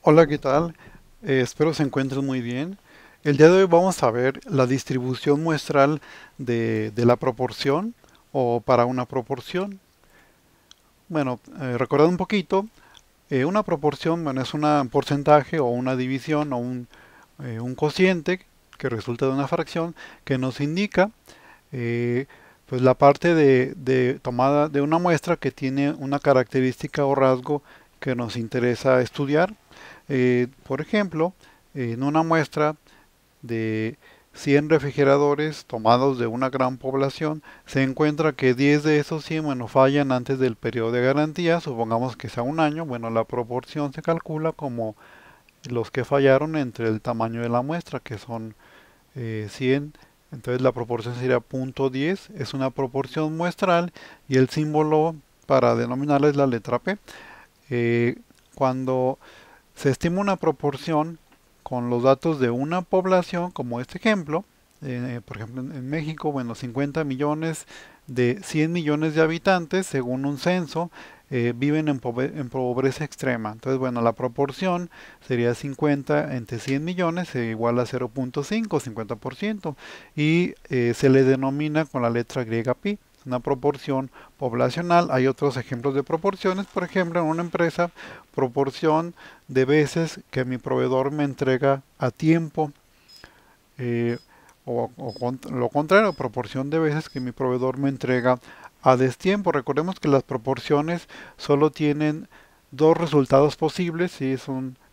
Hola, ¿qué tal? Espero se encuentren muy bien. El día de hoy vamos a ver la distribución muestral de la proporción o para una proporción. Bueno, recordando un poquito, una proporción, bueno, es un porcentaje o una división o un cociente que resulta de una fracción que nos indica eh, pues la parte de tomada de una muestra que tiene una característica o rasgo que nos interesa estudiar. Por ejemplo, en una muestra de 100 refrigeradores tomados de una gran población, se encuentra que 10 de esos 100, bueno, fallan antes del periodo de garantía, supongamos que sea un año, bueno, la proporción se calcula como los que fallaron entre el tamaño de la muestra, que son 100, entonces la proporción sería 0.10, es una proporción muestral y el símbolo para denominarla es la letra P. Eh, Cuando se estima una proporción con los datos de una población, como este ejemplo, por ejemplo en México, bueno, 50 millones de 100 millones de habitantes, según un censo, viven en pobreza extrema. Entonces, bueno, la proporción sería 50 entre 100 millones, igual a 0.5, 50%, y se le denomina con la letra griega pi, una proporción poblacional. Hay otros ejemplos de proporciones, por ejemplo, en una empresa, proporción de veces que mi proveedor me entrega a tiempo, eh, lo contrario, proporción de veces que mi proveedor me entrega a destiempo. Recordemos que las proporciones solo tienen dos resultados posibles, ¿sí?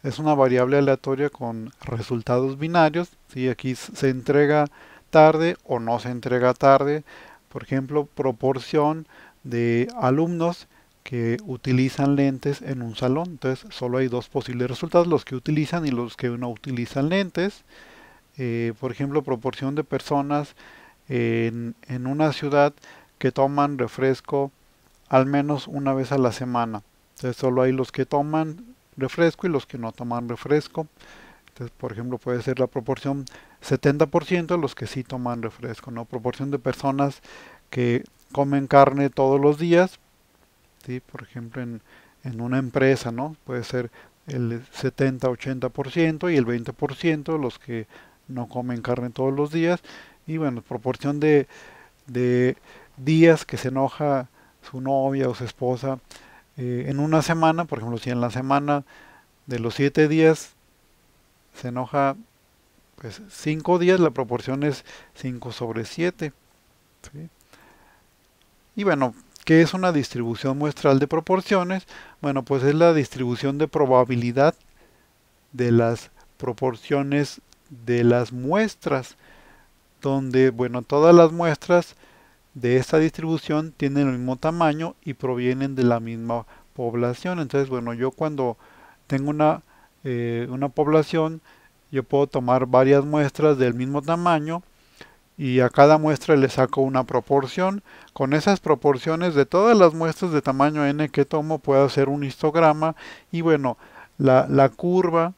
Es una variable aleatoria con resultados binarios, ¿sí? Aquí se entrega tarde o no se entrega tarde. Por ejemplo, proporción de alumnos que utilizan lentes en un salón. Entonces, solo hay dos posibles resultados, los que utilizan y los que no utilizan lentes. Por ejemplo, proporción de personas en una ciudad que toman refresco al menos una vez a la semana. Entonces, solo hay los que toman refresco y los que no toman refresco. Entonces, por ejemplo, puede ser la proporción 70% los que sí toman refresco, ¿no? Proporción de personas que comen carne todos los días, ¿sí? Por ejemplo, en una empresa, ¿no? Puede ser el 70-80% y el 20% los que no comen carne todos los días. Y bueno, proporción de días que se enoja su novia o su esposa en una semana, por ejemplo, si en la semana de los 7 días se enoja pues 5 días, la proporción es 5 sobre 7. ¿Sí? Y bueno, ¿qué es una distribución muestral de proporciones? Bueno, pues es la distribución de probabilidad de las proporciones de las muestras, donde, bueno, todas las muestras de esta distribución tienen el mismo tamaño y provienen de la misma población. Entonces, bueno, yo cuando tengo una población, yo puedo tomar varias muestras del mismo tamaño y a cada muestra le saco una proporción. Con esas proporciones de todas las muestras de tamaño n que tomo, puedo hacer un histograma y bueno, la la curva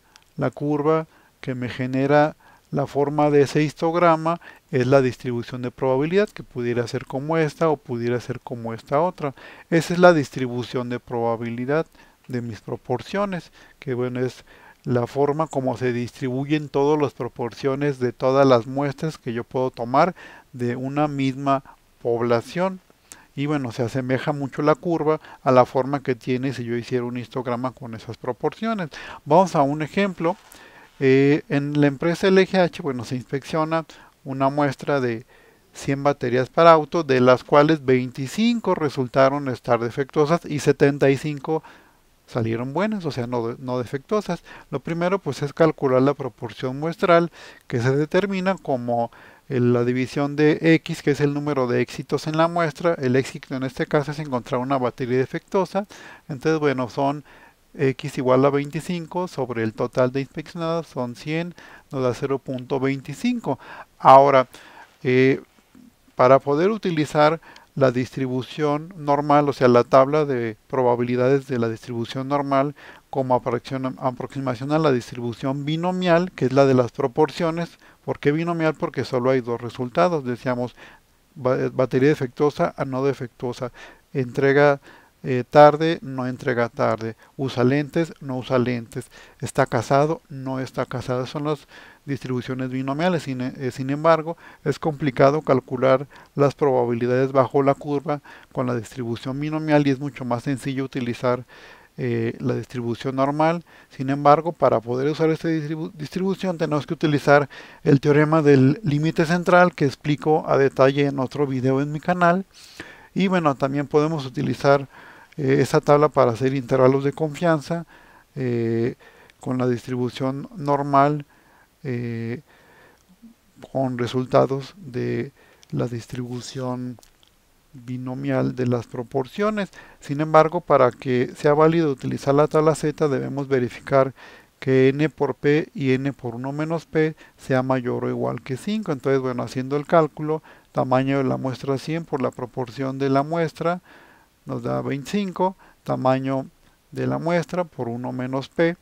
que me genera la forma de ese histograma es la distribución de probabilidad, que pudiera ser como esta o pudiera ser como esta otra. Esa es la distribución de probabilidad de mis proporciones, que bueno, es la forma como se distribuyen todas las proporciones de todas las muestras que yo puedo tomar de una misma población. Y bueno, se asemeja mucho la curva a la forma que tiene si yo hiciera un histograma con esas proporciones. Vamos a un ejemplo. En la empresa LGH, bueno, se inspecciona una muestra de 100 baterías para auto, de las cuales 25 resultaron estar defectuosas y 75 salieron buenas, o sea, no defectuosas. Lo primero pues es calcular la proporción muestral, que se determina como la división de X, que es el número de éxitos en la muestra. El éxito en este caso es encontrar una batería defectuosa. Entonces, bueno, son X igual a 25 sobre el total de inspeccionados, son 100, nos da 0.25. Ahora, eh, para poder utilizar la distribución normal, o sea, la tabla de probabilidades de la distribución normal como aproximación a la distribución binomial, que es la de las proporciones. ¿Por qué binomial? Porque solo hay dos resultados. Decíamos batería defectuosa a no defectuosa. Entrega tarde, no entrega tarde, usa lentes, no usa lentes, está casado, no está casado. Son las distribuciones binomiales. Sin embargo, es complicado calcular las probabilidades bajo la curva con la distribución binomial y es mucho más sencillo utilizar la distribución normal. Sin embargo, para poder usar esta distribución tenemos que utilizar el teorema del límite central que explico a detalle en otro video en mi canal. Y bueno, también podemos utilizar esa tabla para hacer intervalos de confianza con la distribución normal eh, con resultados de la distribución binomial de las proporciones. Sin embargo, para que sea válido utilizar la tabla Z, debemos verificar que n por p y n por 1 menos p sea mayor o igual que 5. Entonces, bueno, haciendo el cálculo, tamaño de la muestra 100 por la proporción de la muestra nos da 25, tamaño de la muestra por 1 menos p,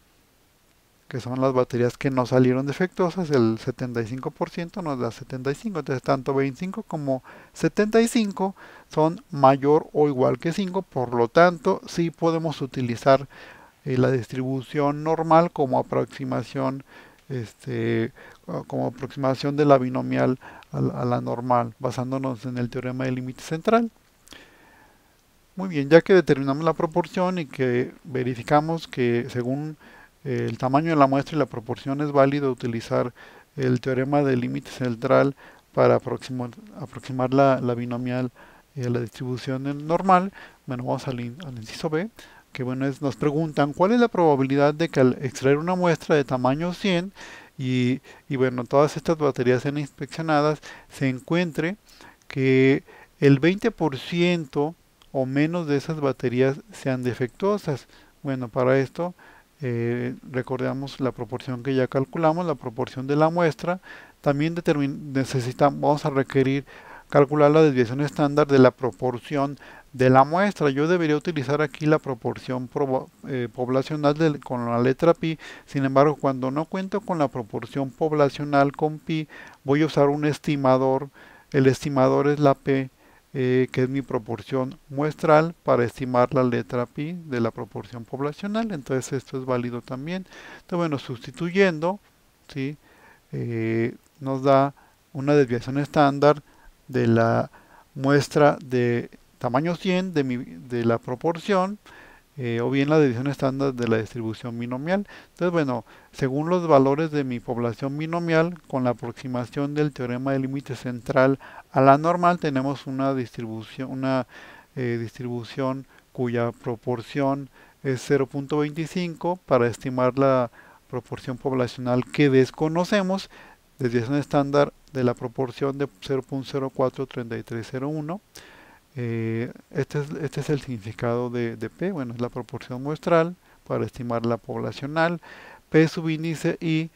que son las baterías que no salieron defectuosas, el 75% nos da 75. Entonces tanto 25 como 75 son mayor o igual que 5, por lo tanto sí podemos utilizar la distribución normal como aproximación de la binomial a la normal, basándonos en el teorema del límite central. Muy bien, ya que determinamos la proporción y que verificamos que según el tamaño de la muestra y la proporción es válido utilizar el teorema del límite central para aproximar la binomial a la distribución normal. Bueno, vamos al inciso B, que bueno, nos preguntan cuál es la probabilidad de que al extraer una muestra de tamaño 100 y bueno, todas estas baterías sean inspeccionadas, se encuentre que el 20% o menos de esas baterías sean defectuosas. Bueno, para esto recordamos la proporción que ya calculamos, la proporción de la muestra. También vamos a requerir calcular la desviación estándar de la proporción de la muestra. Yo debería utilizar aquí la proporción poblacional con la letra pi. Sin embargo, cuando no cuento con la proporción poblacional con pi, voy a usar un estimador. El estimador es la p, que es mi proporción muestral, para estimar la letra pi de la proporción poblacional. Entonces esto es válido también. Entonces, bueno, sustituyendo, ¿sí? Nos da una desviación estándar de la muestra de tamaño 100 de la proporción, o bien la desviación estándar de la distribución binomial. Entonces, bueno, según los valores de mi población binomial, con la aproximación del teorema del límite central a la normal, tenemos una distribución cuya proporción es 0.25. Para estimar la proporción poblacional que desconocemos, desviación estándar de la proporción de 0.043301. Este es el significado de P. Bueno, es la proporción muestral para estimar la poblacional. P subíndice y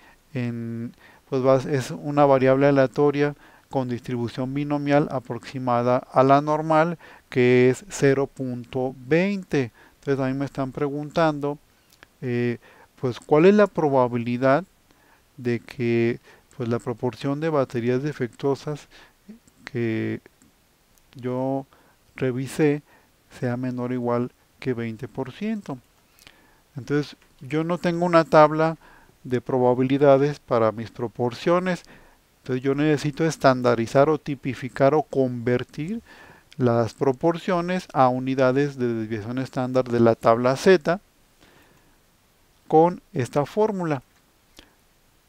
pues es una variable aleatoria con distribución binomial aproximada a la normal, que es 0.20. Entonces a mí me están preguntando pues cuál es la probabilidad de que pues la proporción de baterías defectuosas que yo revisé sea menor o igual que 20%. Entonces yo no tengo una tabla de probabilidades para mis proporciones. Entonces yo necesito estandarizar o tipificar o convertir las proporciones a unidades de desviación estándar de la tabla Z con esta fórmula.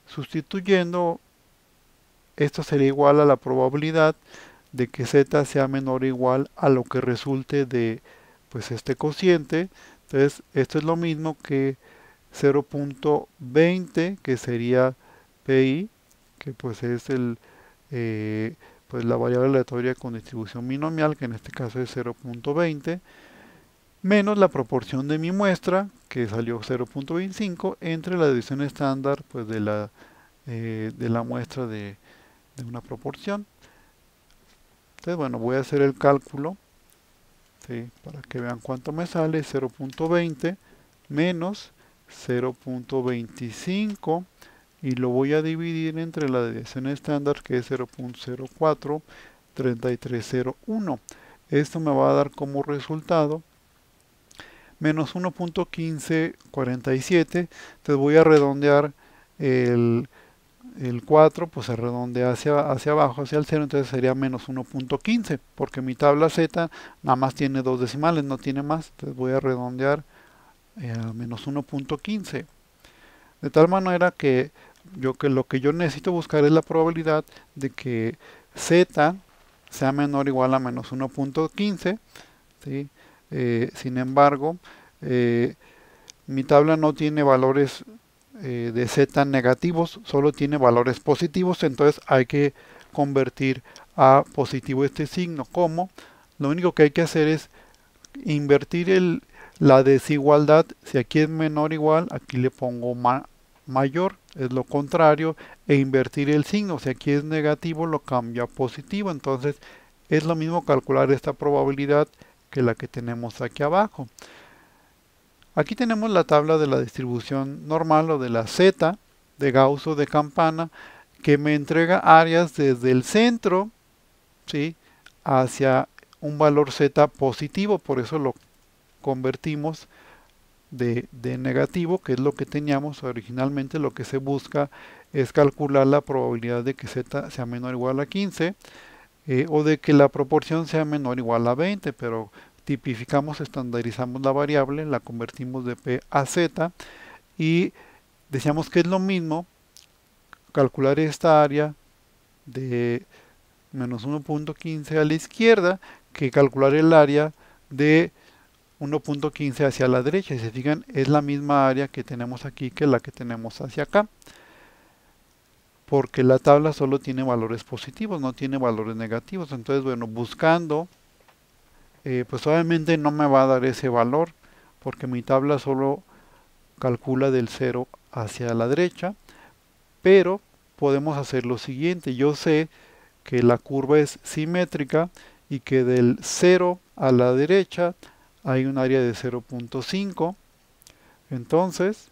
Sustituyendo, esto sería igual a la probabilidad de que z sea menor o igual a lo que resulte de pues este cociente. Entonces esto es lo mismo que 0.20, que sería pi, que pues es pues la variable aleatoria con distribución binomial, que en este caso es 0.20, menos la proporción de mi muestra, que salió 0.25, entre la división estándar pues de la muestra de una proporción. Entonces, bueno, voy a hacer el cálculo, ¿sí? Para que vean cuánto me sale. 0.20 menos 0.25 y lo voy a dividir entre la desviación estándar, que es 0.043301. Esto me va a dar como resultado menos 1.1547. Entonces voy a redondear el, el 4, pues se redondea hacia abajo, hacia el 0, entonces sería menos 1.15, porque mi tabla Z nada más tiene dos decimales, no tiene más. Entonces voy a redondear a menos 1.15. De tal manera que lo que yo necesito buscar es la probabilidad de que Z sea menor o igual a menos 1.15, ¿sí? Sin embargo, eh, mi tabla no tiene valores de Z negativos, solo tiene valores positivos, entonces hay que convertir a positivo este signo. ¿Cómo? Lo único que hay que hacer es invertir la desigualdad. Si aquí es menor o igual, aquí le pongo mayor, es lo contrario, e invertir el signo. Si aquí es negativo, lo cambio a positivo. Entonces es lo mismo calcular esta probabilidad que la que tenemos aquí abajo. Aquí tenemos la tabla de la distribución normal o de la Z de Gauss o de Campana, que me entrega áreas desde el centro, ¿sí?, hacia un valor Z positivo. Por eso lo convertimos de negativo, que es lo que teníamos originalmente. Lo que se busca es calcular la probabilidad de que Z sea menor o igual a 15, o de que la proporción sea menor o igual a 20, pero tipificamos, estandarizamos la variable, la convertimos de P a Z y decíamos que es lo mismo calcular esta área de menos 1.15 a la izquierda que calcular el área de 1.15 hacia la derecha. Y si se fijan, es la misma área que tenemos aquí que la que tenemos hacia acá, porque la tabla solo tiene valores positivos, no tiene valores negativos. Entonces, bueno, buscando, pues obviamente no me va a dar ese valor, porque mi tabla solo calcula del 0 hacia la derecha, pero podemos hacer lo siguiente. Yo sé que la curva es simétrica y que del 0 a la derecha hay un área de 0.5. Entonces,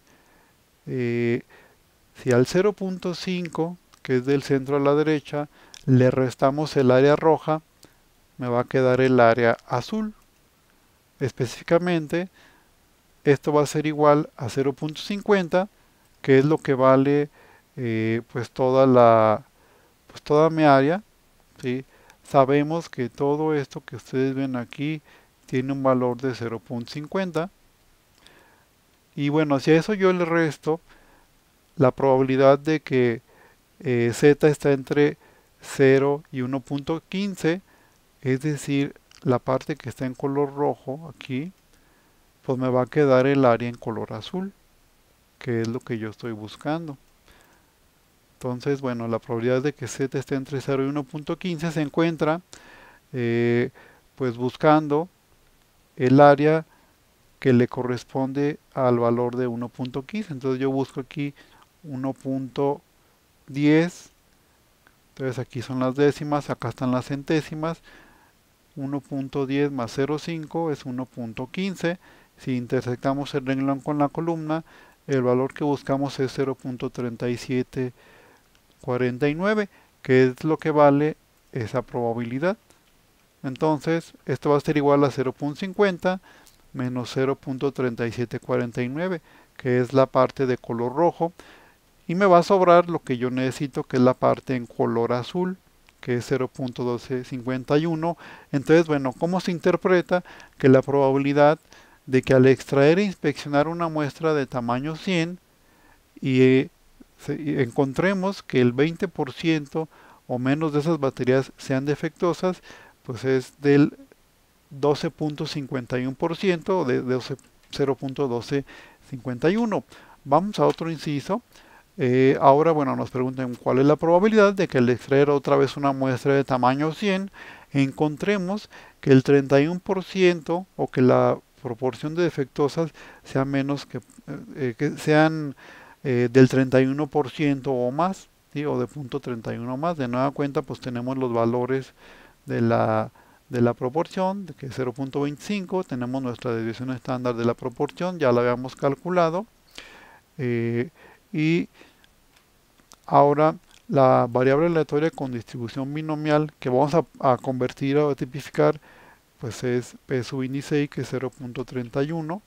si al 0.5, que es del centro a la derecha, le restamos el área roja, me va a quedar el área azul. Específicamente, esto va a ser igual a 0.50, que es lo que vale pues toda mi área, ¿sí? Sabemos que todo esto que ustedes ven aquí tiene un valor de 0.50. Y bueno, si a eso yo le resto la probabilidad de que Z está entre 0 y 1.15, es decir, la parte que está en color rojo aquí, pues me va a quedar el área en color azul, que es lo que yo estoy buscando. Entonces, bueno, la probabilidad de que Z esté entre 0 y 1.15 se encuentra eh, pues buscando el área que le corresponde al valor de 1.15. Entonces yo busco aquí 1.10. Entonces aquí son las décimas, acá están las centésimas. 1.10 más 0.5 es 1.15. Si intersectamos el renglón con la columna, el valor que buscamos es 0.3749, que es lo que vale esa probabilidad. Entonces, esto va a ser igual a 0.50 menos 0.3749, que es la parte de color rojo, y me va a sobrar lo que yo necesito, que es la parte en color azul, que es 0.1251. Entonces, bueno, ¿cómo se interpreta que la probabilidad de que al extraer e inspeccionar una muestra de tamaño 100 y encontremos que el 20% o menos de esas baterías sean defectuosas, pues es del 12.51% o de 0.1251? Vamos a otro inciso. Ahora, bueno, nos preguntan cuál es la probabilidad de que al extraer otra vez una muestra de tamaño 100, encontremos que el 31% o que la proporción de defectuosas sea menos que sean del 31% o más, ¿sí?, o de 0.31 más. De nueva cuenta, pues tenemos los valores de la proporción, que es 0.25, tenemos nuestra desviación estándar de la proporción, ya la habíamos calculado, y ahora la variable aleatoria con distribución binomial que vamos a convertir o a tipificar, pues es P sub índice I, que es 0.31.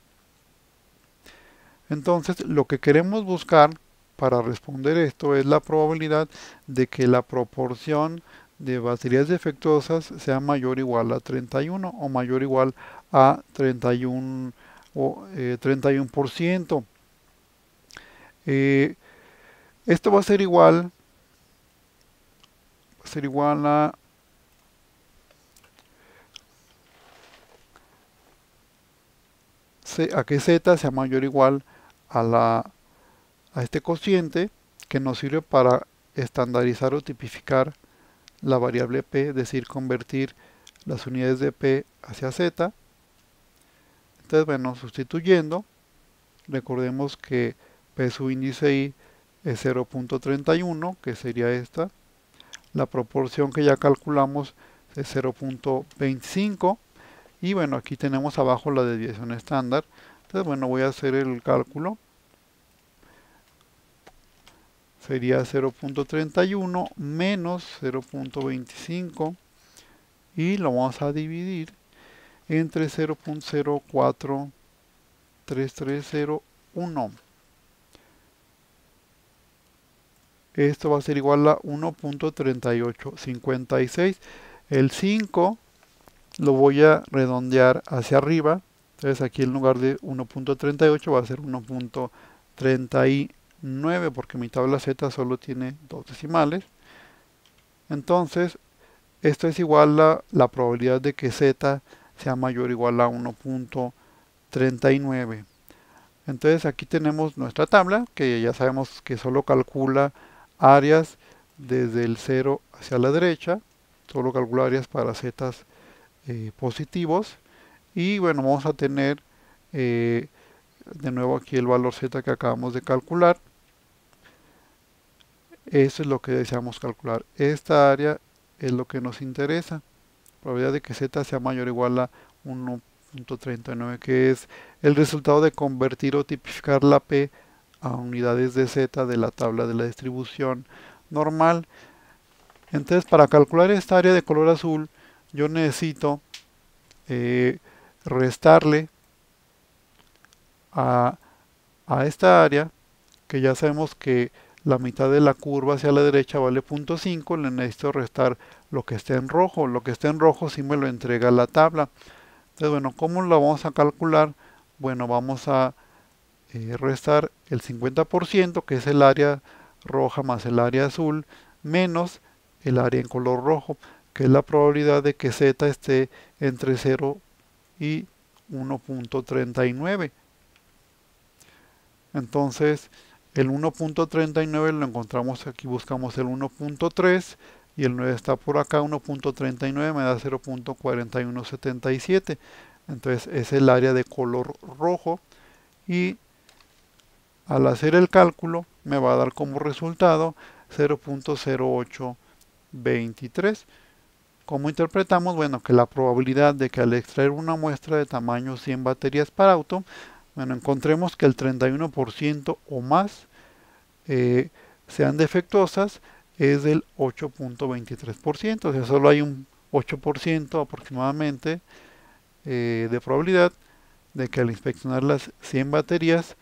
Entonces, lo que queremos buscar para responder esto es la probabilidad de que la proporción de baterías defectuosas sea mayor o igual a 31 o mayor o igual a 31 o 31%. Eh, Esto va a ser igual a que z sea mayor o igual a este cociente que nos sirve para estandarizar o tipificar la variable p, es decir, convertir las unidades de p hacia z. Entonces, bueno, sustituyendo, recordemos que p subíndice i es 0.31, que sería esta. La proporción que ya calculamos es 0.25. Y bueno, aquí tenemos abajo la desviación estándar. Entonces, bueno, voy a hacer el cálculo. Sería 0.31 menos 0.25 y lo vamos a dividir entre 0.043301. Esto va a ser igual a 1.3856. El 5 lo voy a redondear hacia arriba. Entonces aquí en lugar de 1.38 va a ser 1.39 porque mi tabla Z solo tiene dos decimales. Entonces esto es igual a la probabilidad de que Z sea mayor o igual a 1.39. Entonces aquí tenemos nuestra tabla que ya sabemos que solo calcula áreas desde el 0 hacia la derecha. Solo calcula áreas para Z positivos. Y bueno, vamos a tener de nuevo aquí el valor Z que acabamos de calcular. Eso es lo que deseamos calcular. Esta área es lo que nos interesa. Probabilidad de que Z sea mayor o igual a 1.39, que es el resultado de convertir o tipificar la P a unidades de Z de la tabla de la distribución normal. Entonces, para calcular esta área de color azul, yo necesito restarle a esta área, que ya sabemos que la mitad de la curva hacia la derecha vale 0.5, le necesito restar lo que esté en rojo. Lo que esté en rojo sí me lo entrega la tabla. Entonces, bueno, ¿cómo lo vamos a calcular? Bueno, vamos a restar el 50%, que es el área roja más el área azul, menos el área en color rojo, que es la probabilidad de que Z esté entre 0 y 1.39. Entonces, el 1.39 lo encontramos aquí, buscamos el 1.3 y el 9 está por acá, 1.39 me da 0.4177. Entonces es el área de color rojo y al hacer el cálculo me va a dar como resultado 0.0823. ¿Cómo interpretamos? Bueno, que la probabilidad de que al extraer una muestra de tamaño 100 baterías para auto, bueno, encontremos que el 31% o más sean defectuosas es del 8.23%, o sea, solo hay un 8% aproximadamente de probabilidad de que al inspeccionar las 100 baterías,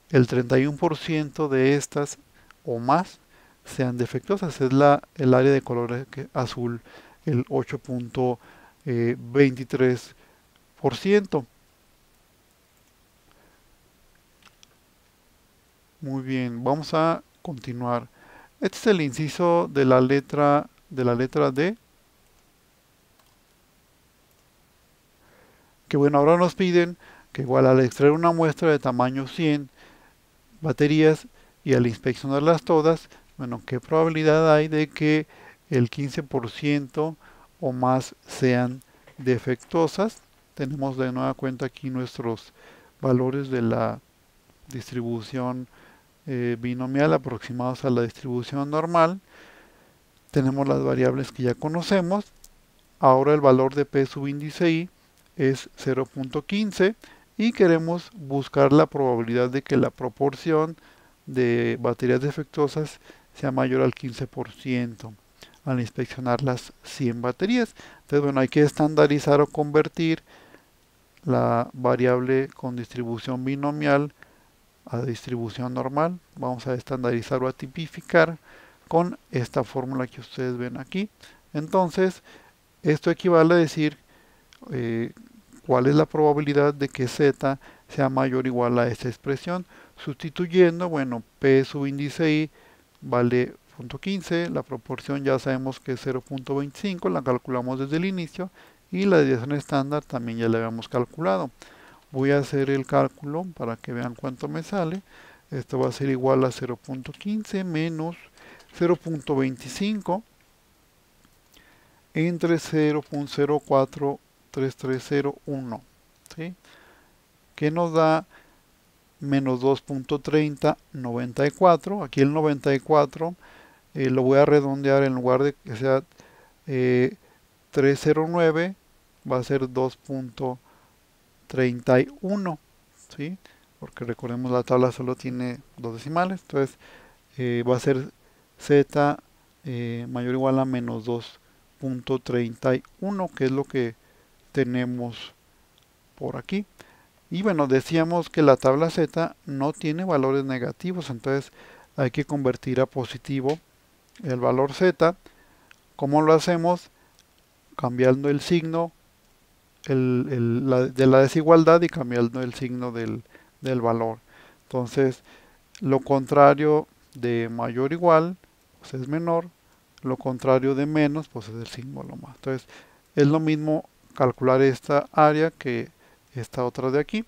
el 31% de estas o más sean defectuosas. Es el área de color azul, el 8.23%. Muy bien, vamos a continuar. Este es el inciso de la letra D. Que bueno, ahora nos piden que igual al extraer una muestra de tamaño 100 baterías y al inspeccionarlas todas, bueno, ¿qué probabilidad hay de que el 15% o más sean defectuosas? Tenemos de nueva cuenta aquí nuestros valores de la distribución binomial aproximados a la distribución normal. Tenemos las variables que ya conocemos. Ahora el valor de P subíndice I es 0.15 y queremos buscar la probabilidad de que la proporción de baterías defectuosas sea mayor al 15% al inspeccionar las 100 baterías. Entonces, bueno, hay que estandarizar o convertir la variable con distribución binomial a distribución normal. Vamos a estandarizar o a tipificar con esta fórmula que ustedes ven aquí. Entonces, esto equivale a decir cuál es la probabilidad de que z sea mayor o igual a esta expresión. Sustituyendo, bueno, p subíndice i vale 0.15, la proporción ya sabemos que es 0.25, la calculamos desde el inicio, y la desviación estándar también ya la habíamos calculado. Voy a hacer el cálculo para que vean cuánto me sale. Esto va a ser igual a 0.15 menos 0.25 entre 0.043301, ¿sí? Que nos da menos 2.3094. Aquí el 94 lo voy a redondear, en lugar de que sea 309, va a ser 2.31, ¿sí? Porque recordemos, la tabla solo tiene dos decimales, entonces va a ser z mayor o igual a menos 2.31, que es lo que tenemos por aquí. Y bueno, decíamos que la tabla z no tiene valores negativos, entonces hay que convertir a positivo el valor z. ¿Cómo lo hacemos? Cambiando el signo de la desigualdad y cambiando el signo del valor. Entonces, lo contrario de mayor o igual, pues es menor. Lo contrario de menos, pues es el símbolo más. Entonces, es lo mismo calcular esta área que esta otra de aquí.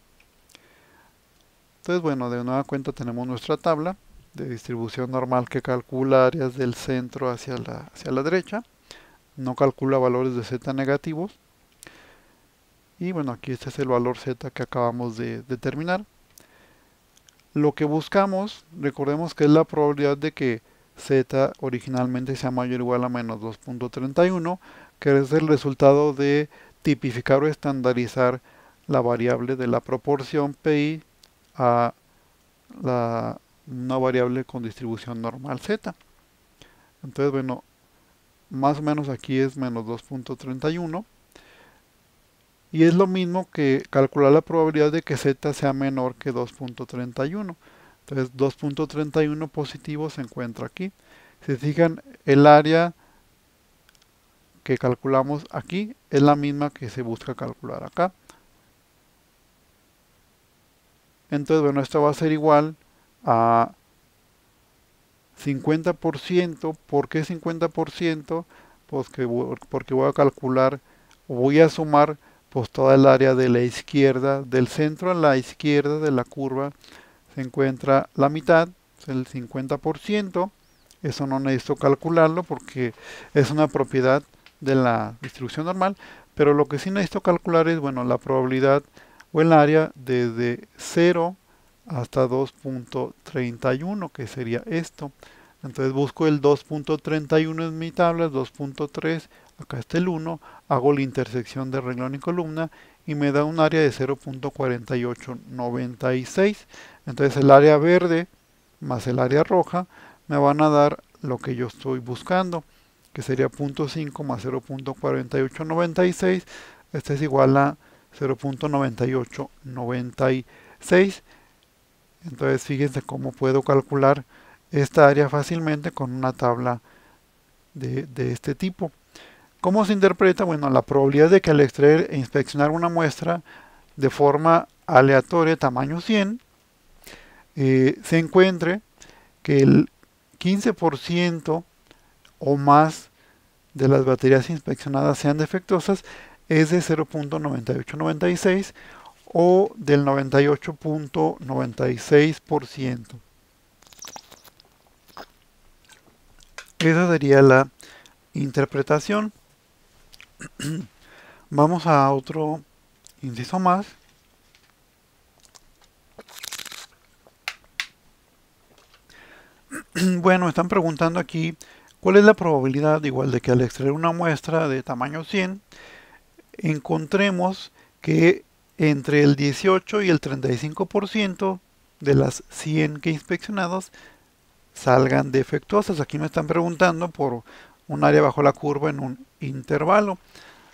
Entonces, bueno, de nueva cuenta tenemos nuestra tabla de distribución normal que calcula áreas del centro hacia la derecha. No calcula valores de z negativos. Y bueno, aquí este es el valor z que acabamos de determinar. Lo que buscamos, recordemos que es la probabilidad de que z originalmente sea mayor o igual a menos 2.31, que es el resultado de tipificar o estandarizar la variable de la proporción pi a una variable con distribución normal z. Entonces, bueno, más o menos aquí es menos 2.31. Y es lo mismo que calcular la probabilidad de que z sea menor que 2.31. Entonces 2.31 positivo se encuentra aquí. Si se fijan, el área que calculamos aquí es la misma que se busca calcular acá. Entonces, bueno, esto va a ser igual a 50%. ¿Por qué 50%? Pues porque voy a calcular, o voy a sumar pues toda el área de la izquierda, del centro a la izquierda de la curva se encuentra la mitad, el 50%. Eso no necesito calcularlo porque es una propiedad de la distribución normal, pero lo que sí necesito calcular es, bueno, la probabilidad o el área desde 0 hasta 2.31, que sería esto. Entonces busco el 2.31 en mi tabla, el 2.3, acá está el 1, hago la intersección de renglón y columna y me da un área de 0.4896. Entonces el área verde más el área roja me van a dar lo que yo estoy buscando, que sería 0.5 más 0.4896. Este es igual a 0.9896. Entonces fíjense cómo puedo calcular esta área fácilmente con una tabla de este tipo. ¿Cómo se interpreta? Bueno, la probabilidad de que al extraer e inspeccionar una muestra de forma aleatoria, tamaño 100, se encuentre que el 15% o más de las baterías inspeccionadas sean defectuosas es de 0.9896 o del 98.96%. Esa sería la interpretación. Vamos a otro inciso más. Bueno, están preguntando aquí cuál es la probabilidad, igual, de que al extraer una muestra de tamaño 100 encontremos que entre el 18 y el 35% de las 100 que inspeccionados salgan defectuosas. Aquí me están preguntando por un área bajo la curva en un intervalo.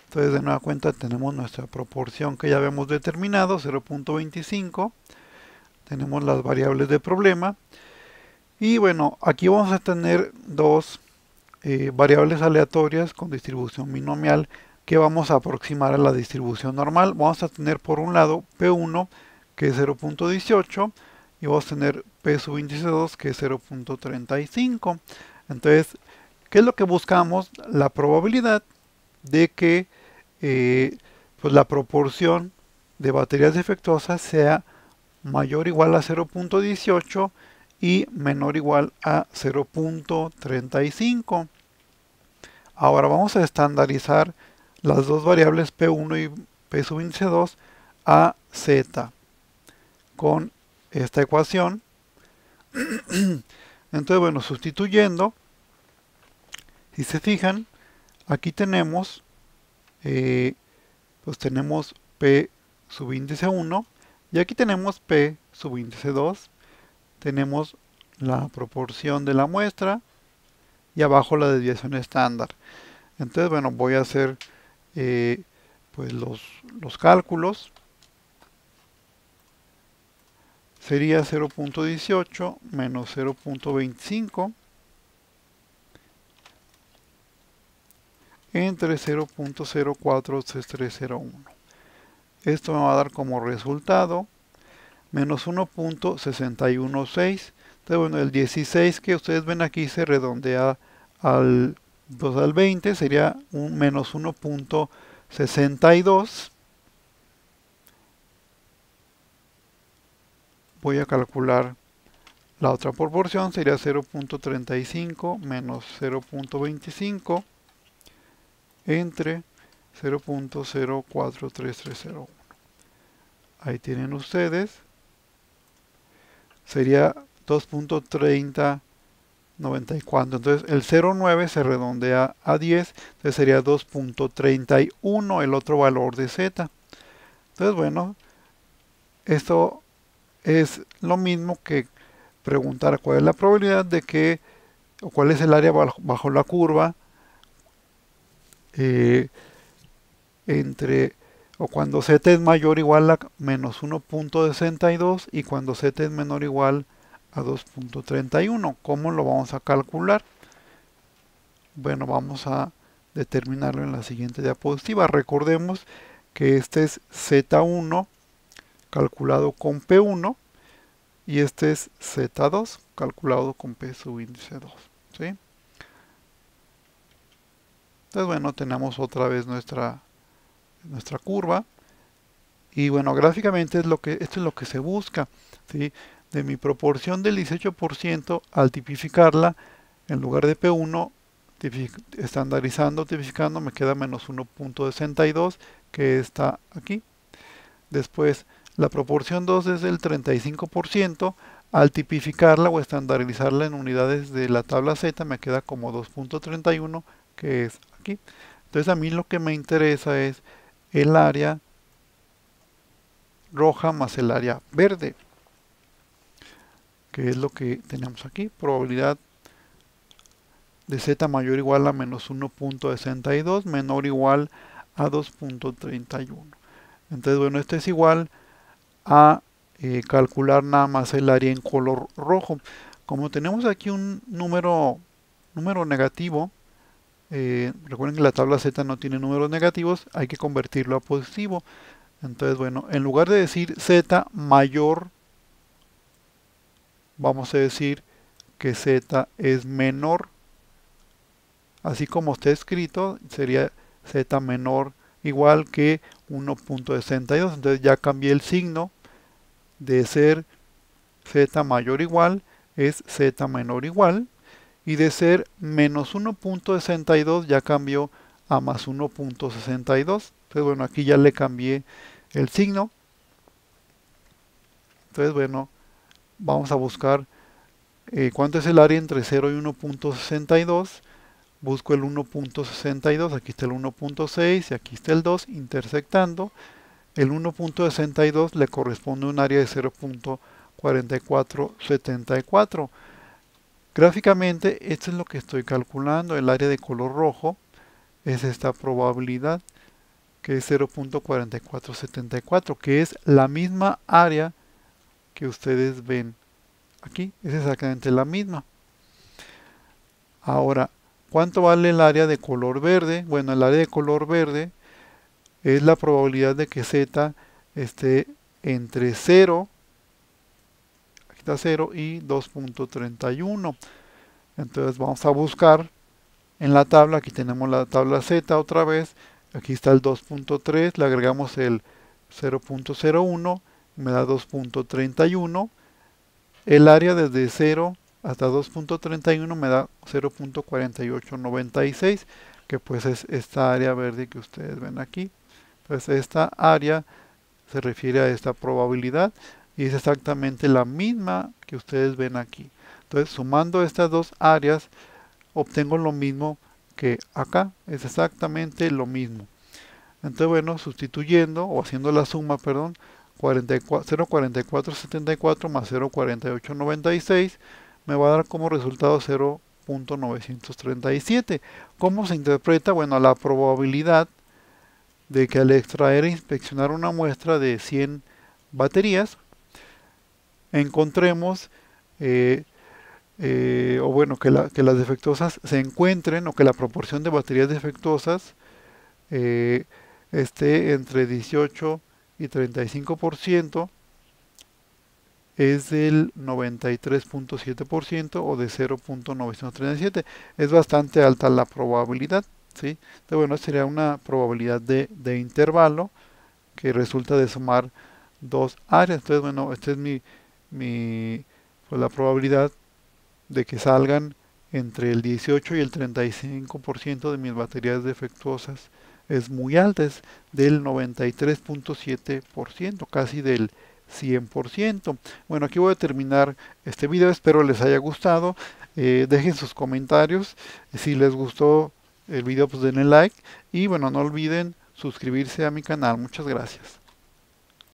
Entonces, de nueva cuenta, tenemos nuestra proporción que ya habíamos determinado, 0.25. tenemos las variables de problema. Y bueno, aquí vamos a tener dos variables aleatorias con distribución binomial que vamos a aproximar a la distribución normal. Vamos a tener por un lado P1 que es 0.18 y vamos a tener P subíndice 2 que es 0.35. Entonces, ¿qué es lo que buscamos? La probabilidad de que pues la proporción de baterías defectuosas sea mayor o igual a 0.18 y menor o igual a 0.35. Ahora vamos a estandarizar las dos variables P1 y P subíndice 2 a Z con esta ecuación. Entonces, bueno, sustituyendo, si se fijan, aquí tenemos, pues tenemos P subíndice 1 y aquí tenemos P subíndice 2. Tenemos la proporción de la muestra y abajo la desviación estándar. Entonces, bueno, voy a hacer pues los cálculos. Sería 0.18 menos 0.25 entre 0.043301. Esto me va a dar como resultado menos 1.616. Entonces, bueno, el 16 que ustedes ven aquí se redondea al 2 al 20, sería un menos 1.62. Voy a calcular la otra proporción, sería 0.35 menos 0.25 entre 0.043301. Ahí tienen ustedes. Sería 2.3094. Entonces el 0.9 se redondea a 10. Entonces sería 2.31 el otro valor de Z. Entonces, bueno, esto es lo mismo que preguntar cuál es la probabilidad de que, o cuál es el área bajo la curva entre, o cuando Z es mayor o igual a menos 1.62 y cuando Z es menor o igual a 2.31. ¿Cómo lo vamos a calcular? Bueno, vamos a determinarlo en la siguiente diapositiva. Recordemos que este es Z1 calculado con P1 y este es Z2 calculado con P subíndice 2. ¿Sí? Entonces, bueno, tenemos otra vez nuestra curva. Y bueno, gráficamente esto es lo que se busca. ¿Sí? De mi proporción del 18%, al tipificarla, en lugar de P1, estandarizando, tipificando, me queda menos 1.62, que está aquí. Después, la proporción 2 es del 35%, al tipificarla o estandarizarla en unidades de la tabla Z, me queda como 2.31, que es aquí. Entonces, a mí lo que me interesa es el área roja más el área verde, que es lo que tenemos aquí. Probabilidad de Z mayor o igual a menos 1.62, menor o igual a 2.31. Entonces, bueno, este es igual a calcular nada más el área en color rojo. Como tenemos aquí un número negativo, recuerden que la tabla Z no tiene números negativos, hay que convertirlo a positivo. Entonces, bueno, en lugar de decir Z mayor, vamos a decir que Z es menor. Así como está escrito, sería Z menor igual que 1.62. Entonces ya cambié el signo de ser Z mayor igual, es Z menor igual. Y de ser menos 1.62 ya cambió a más 1.62. Entonces, bueno, aquí ya le cambié el signo. Entonces, bueno, vamos a buscar cuánto es el área entre 0 y 1.62. Busco el 1.62, aquí está el 1.6 y aquí está el 2, intersectando. El 1.62 le corresponde a un área de 0.4474. Gráficamente, esto es lo que estoy calculando. El área de color rojo es esta probabilidad, que es 0.4474, que es la misma área que ustedes ven aquí. Es exactamente la misma. Ahora, ¿cuánto vale el área de color verde? Bueno, el área de color verde es la probabilidad de que Z esté entre 0, aquí está 0 y 2.31. Entonces vamos a buscar en la tabla, aquí tenemos la tabla Z otra vez, aquí está el 2.3, le agregamos el 0.01, me da 2.31, el área desde 0 hasta 2.31 me da 0.4896, que pues es esta área verde que ustedes ven aquí. Entonces esta área se refiere a esta probabilidad y es exactamente la misma que ustedes ven aquí. Entonces sumando estas dos áreas obtengo lo mismo que acá, es exactamente lo mismo. Entonces bueno, sustituyendo o haciendo la suma, perdón, 0.4474 más 0.4896 me va a dar como resultado 0.937. ¿Cómo se interpreta? Bueno, la probabilidad de que al extraer e inspeccionar una muestra de 100 baterías encontremos o bueno, que las defectuosas se encuentren, o que la proporción de baterías defectuosas esté entre 18 y 35%, es del 93.7% o de 0.937. Es bastante alta la probabilidad, ¿sí? Entonces, bueno, sería una probabilidad de intervalo que resulta de sumar dos áreas. Entonces, bueno, esta es pues la probabilidad de que salgan entre el 18 y el 35% de mis baterías defectuosas. Es muy alta, es del 93.7%, casi del 100%. Bueno, aquí voy a terminar este video, espero les haya gustado. Dejen sus comentarios, si les gustó el video pues denle like y bueno, no olviden suscribirse a mi canal. Muchas gracias.